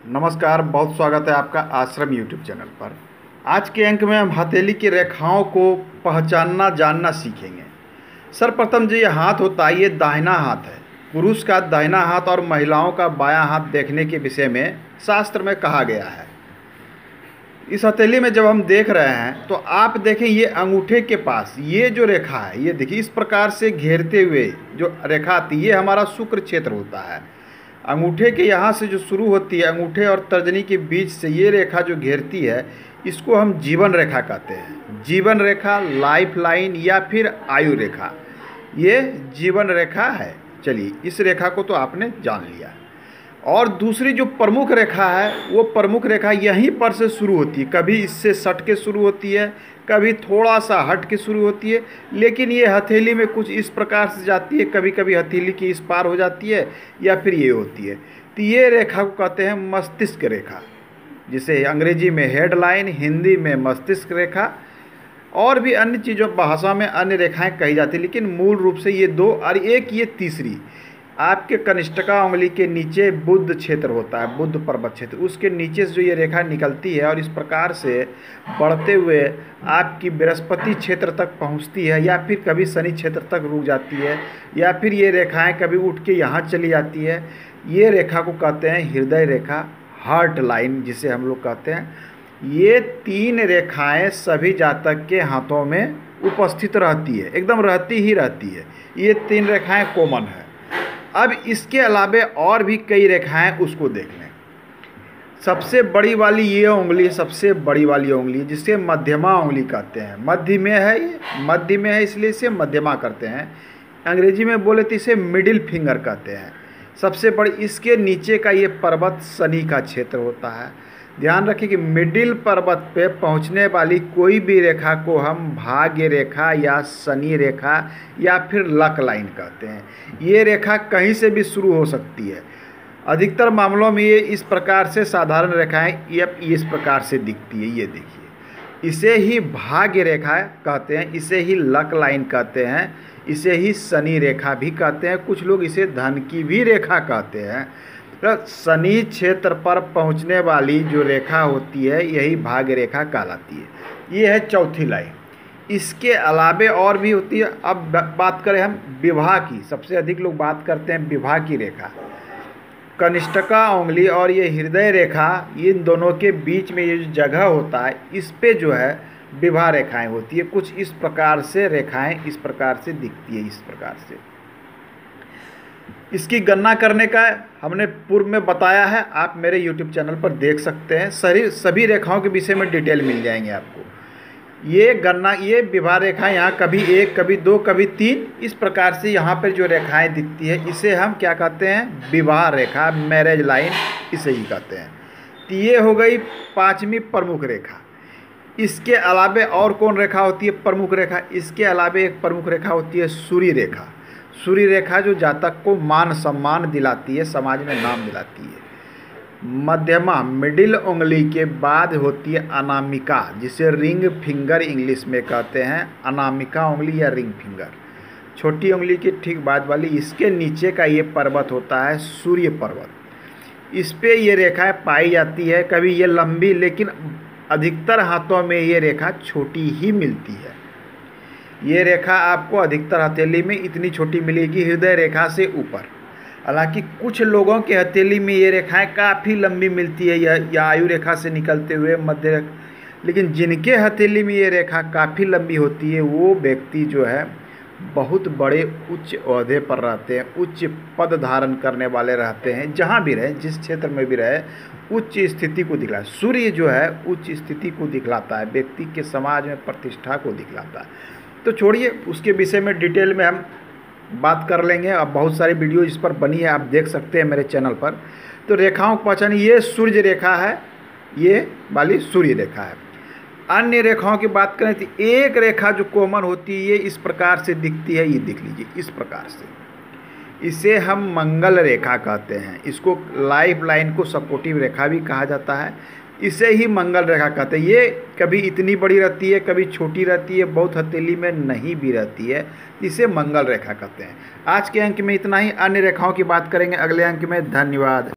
नमस्कार, बहुत स्वागत है आपका आश्रम यूट्यूब चैनल पर। आज के अंक में हम हथेली की रेखाओं को पहचानना जानना सीखेंगे। सर्वप्रथम जो ये हाथ होता है, ये दाहिना हाथ है। पुरुष का दाहिना हाथ और महिलाओं का बायां हाथ देखने के विषय में शास्त्र में कहा गया है। इस हथेली में जब हम देख रहे हैं तो आप देखें, ये अंगूठे के पास ये जो रेखा है, ये देखिए इस प्रकार से घेरते हुए जो रेखा आती है, ये हमारा शुक्र क्षेत्र होता है। अंगूठे के यहाँ से जो शुरू होती है, अंगूठे और तर्जनी के बीच से ये रेखा जो घेरती है, इसको हम जीवन रेखा कहते हैं। जीवन रेखा, लाइफ लाइन या फिर आयु रेखा, ये जीवन रेखा है। चलिए, इस रेखा को तो आपने जान लिया। और दूसरी जो प्रमुख रेखा है, वो प्रमुख रेखा यहीं पर से शुरू होती है। कभी इससे सट के शुरू होती है, कभी थोड़ा सा हट के शुरू होती है, लेकिन ये हथेली में कुछ इस प्रकार से जाती है। कभी कभी हथेली की इस पार हो जाती है या फिर ये होती है। तो ये रेखा को कहते हैं मस्तिष्क रेखा, जिसे अंग्रेजी में हेड लाइन, हिंदी में मस्तिष्क रेखा, और भी अन्य चीज़ों भाषा में अन्य रेखाएं कही जाती है। लेकिन मूल रूप से ये दो, और एक ये तीसरी, आपके कनिष्ठिका उंगली के नीचे बुध क्षेत्र होता है, बुध पर्वत क्षेत्र, उसके नीचे से जो ये रेखा निकलती है और इस प्रकार से बढ़ते हुए आपकी बृहस्पति क्षेत्र तक पहुंचती है, या फिर कभी शनि क्षेत्र तक रुक जाती है, या फिर ये रेखाएं कभी उठ के यहाँ चली जाती है। ये रेखा को कहते हैं हृदय रेखा, हार्ट लाइन जिसे हम लोग कहते हैं। ये तीन रेखाएं सभी जातक के हाथों में उपस्थित रहती है, एकदम रहती ही रहती है। ये तीन रेखाएँ कॉमन है। अब इसके अलावे और भी कई रेखाएं, उसको देख लें। सबसे बड़ी वाली ये उंगली, सबसे बड़ी वाली उंगली जिसे मध्यमा उंगली कहते हैं। मध्य में है, ये मध्य में है, इसलिए इसे मध्यमा करते हैं। अंग्रेजी में बोले तो इसे मिडिल फिंगर कहते हैं। सबसे बड़ी, इसके नीचे का ये पर्वत शनि का क्षेत्र होता है। ध्यान रखें कि मिडिल पर्वत पे पहुंचने वाली कोई भी रेखा को हम भाग्य रेखा या शनि रेखा या फिर लक लाइन कहते हैं। ये रेखा कहीं से भी शुरू हो सकती है। अधिकतर मामलों में ये इस प्रकार से साधारण रेखाएं ये इस प्रकार से दिखती है। ये देखिए, इसे ही भाग्य रेखा कहते हैं, इसे ही लक लाइन कहते हैं, इसे ही शनि रेखा भी कहते हैं। कुछ लोग इसे धन की भी रेखा कहते हैं। शनि क्षेत्र पर पहुंचने वाली जो रेखा होती है, यही भाग्य रेखा कहलाती है। ये है चौथी लाइन। इसके अलावे और भी होती है। अब बात करें हम विवाह की, सबसे अधिक लोग बात करते हैं विवाह की रेखा। कनिष्ठिका उंगली और ये हृदय रेखा, इन दोनों के बीच में ये जो जगह होता है, इस पे जो है विवाह रेखाएं होती है। कुछ इस प्रकार से रेखाएं इस प्रकार से दिखती है, इस प्रकार से। इसकी गणना करने का हमने पूर्व में बताया है, आप मेरे YouTube चैनल पर देख सकते हैं। सभी रेखाओं के विषय में डिटेल मिल जाएंगे आपको। ये गणना, ये विवाह रेखाएं यहाँ कभी एक, कभी दो, कभी तीन, इस प्रकार से यहाँ पर जो रेखाएं दिखती है, इसे हम क्या कहते हैं? विवाह रेखा, मैरिज लाइन, इसे ही कहते हैं। तो ये हो गई पांचवी प्रमुख रेखा। इसके अलावे और कौन रेखा होती है प्रमुख रेखा? इसके अलावे एक प्रमुख रेखा होती है सूर्य रेखा। सूर्य रेखा जो जातक को मान सम्मान दिलाती है, समाज में नाम दिलाती है। मध्यमा, मिडिल उंगली के बाद होती है अनामिका, जिसे रिंग फिंगर इंग्लिश में कहते हैं। अनामिका उंगली या रिंग फिंगर, छोटी उंगली की ठीक बाद वाली। इसके नीचे का ये पर्वत होता है सूर्य पर्वत। इस पे ये रेखाएं पाई जाती है। कभी ये लंबी, लेकिन अधिकतर हाथों में ये रेखा छोटी ही मिलती है। ये रेखा आपको अधिकतर हथेली में इतनी छोटी मिलेगी, हृदय रेखा से ऊपर। हालांकि कुछ लोगों के हथेली में ये रेखाएं काफ़ी लंबी मिलती है, या आयु रेखा से निकलते हुए मध्य। लेकिन जिनके हथेली में ये रेखा काफ़ी लंबी होती है, वो व्यक्ति जो है बहुत बड़े उच्च ओहदे पर रहते हैं, उच्च पद धारण करने वाले रहते हैं। जहाँ भी रहे, जिस क्षेत्र में भी रहे, उच्च स्थिति को दिखलाता है। सूर्य जो है उच्च स्थिति को दिखलाता है, व्यक्ति के समाज में प्रतिष्ठा को दिखलाता है। तो छोड़िए, उसके विषय में डिटेल में हम बात कर लेंगे। अब बहुत सारी वीडियो इस पर बनी है, आप देख सकते हैं मेरे चैनल पर। तो रेखाओं को पहचानिए। ये सूर्य रेखा है, ये वाली सूर्य रेखा है। अन्य रेखाओं की बात करें तो एक रेखा जो कॉमन होती है, ये इस प्रकार से दिखती है। ये देख लीजिए, इस प्रकार से। इसे हम मंगल रेखा कहते हैं। इसको लाइफ लाइन को सपोर्टिव रेखा भी कहा जाता है। इसे ही मंगल रेखा कहते हैं। ये कभी इतनी बड़ी रहती है, कभी छोटी रहती है, बहुत हथेली में नहीं भी रहती है। इसे मंगल रेखा कहते हैं। आज के अंक में इतना ही। अन्य रेखाओं की बात करेंगे अगले अंक में। धन्यवाद।